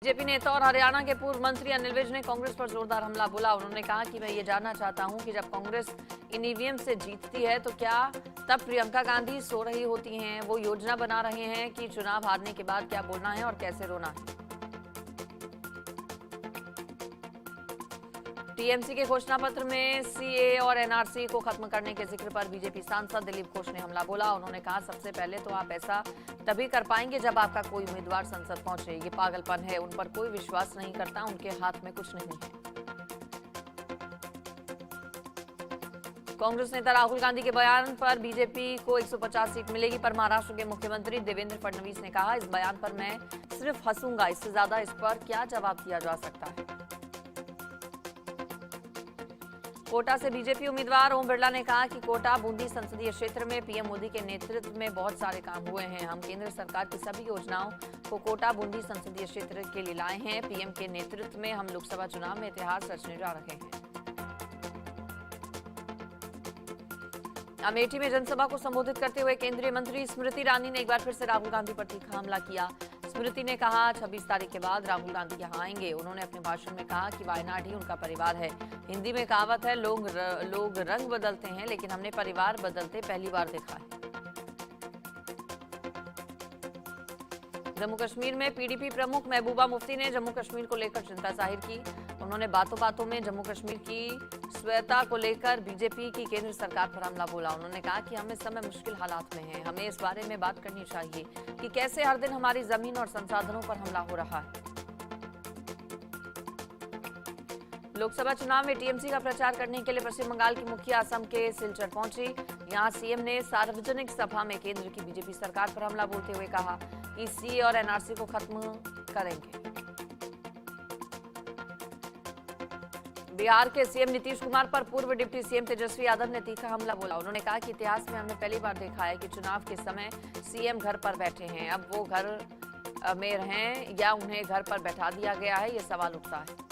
BJP नेता और हरियाणा के पूर्व मंत्री अनिल विज ने कांग्रेस पर जोरदार हमला बोला। उन्होंने कहा कि मैं ये जानना चाहता हूं कि जब कांग्रेस इन ईवीएम से जीतती है तो क्या तब प्रियंका गांधी सो रही होती हैं? वो योजना बना रहे हैं कि चुनाव हारने के बाद क्या बोलना है और कैसे रोना है। टीएमसी के घोषणा पत्र में सीए और एनआरसी को खत्म करने के जिक्र पर बीजेपी सांसद दिलीप घोष ने हमला बोला। उन्होंने कहा, सबसे पहले तो आप ऐसा तभी कर पाएंगे जब आपका कोई उम्मीदवार संसद पहुंचे। ये पागलपन है, उन पर कोई विश्वास नहीं करता, उनके हाथ में कुछ नहीं है। कांग्रेस नेता राहुल गांधी के बयान पर बीजेपी को 150 सीट मिलेगी, पर महाराष्ट्र के मुख्यमंत्री देवेंद्र फडणवीस ने कहा, इस बयान पर मैं सिर्फ हंसूंगा, इससे ज्यादा इस पर क्या जवाब दिया जा सकता है। कोटा से बीजेपी उम्मीदवार ओम बिरला ने कहा कि कोटा बूंदी संसदीय क्षेत्र में पीएम मोदी के नेतृत्व में बहुत सारे काम हुए हैं। हम केंद्र सरकार की सभी योजनाओं को कोटा बूंदी संसदीय क्षेत्र के लिए लाए हैं। पीएम के नेतृत्व में हम लोकसभा चुनाव में इतिहास रचने जा रहे हैं। अमेठी में जनसभा को संबोधित करते हुए केंद्रीय मंत्री स्मृति ईरानी ने एक बार फिर से राहुल गांधी पर तीखा हमला किया। स्मृति ने कहा, 26 तारीख के बाद राहुल गांधी यहां आएंगे। उन्होंने अपने भाषण में कहा कि वायनाड ही उनका परिवार है। हिंदी में कहावत है, लोग रंग बदलते हैं, लेकिन हमने परिवार बदलते पहली बार देखा है। जम्मू कश्मीर में पीडीपी प्रमुख महबूबा मुफ्ती ने जम्मू कश्मीर को लेकर चिंता जाहिर की। उन्होंने बातों बातों में जम्मू कश्मीर की स्वायत्तता को लेकर बीजेपी की केंद्र सरकार पर हमला बोला। उन्होंने कहा कि हम इस समय मुश्किल हालात में हैं, हमें इस बारे में बात करनी चाहिए कि कैसे हर दिन हमारी जमीन और संसाधनों पर हमला हो रहा है। लोकसभा चुनाव में टीएमसी का प्रचार करने के लिए पश्चिम बंगाल की मुखिया असम के सिलचर पहुंची। यहां सीएम ने सार्वजनिक सभा में केंद्र की बीजेपी सरकार पर हमला बोलते हुए कहा कि सीए और एनआरसी को खत्म करेंगे। बिहार के सीएम नीतीश कुमार पर पूर्व डिप्टी सीएम तेजस्वी यादव ने तीखा हमला बोला। उन्होंने कहा कि इतिहास में हमने पहली बार देखा है कि चुनाव के समय सीएम घर पर बैठे हैं। अब वो घर में रहें या उन्हें घर पर बैठा दिया गया है, ये सवाल उठता है।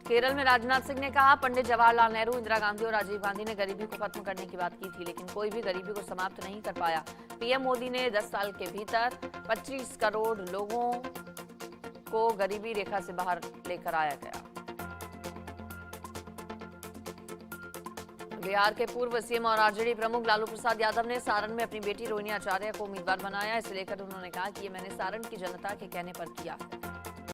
केरल में राजनाथ सिंह ने कहा, पंडित जवाहरलाल नेहरू, इंदिरा गांधी और राजीव गांधी ने गरीबी को खत्म करने की बात की थी, लेकिन कोई भी गरीबी को समाप्त नहीं कर पाया। पीएम मोदी ने 10 साल के भीतर 25 करोड़ लोगों को गरीबी रेखा से बाहर लेकर आया गया। बिहार के पूर्व सीएम और आरजेडी प्रमुख लालू प्रसाद यादव ने सारण में अपनी बेटी रोहिणी आचार्य को उम्मीदवार बनाया। इसे लेकर उन्होंने कहा कि ये मैंने सारण की जनता के कहने पर किया।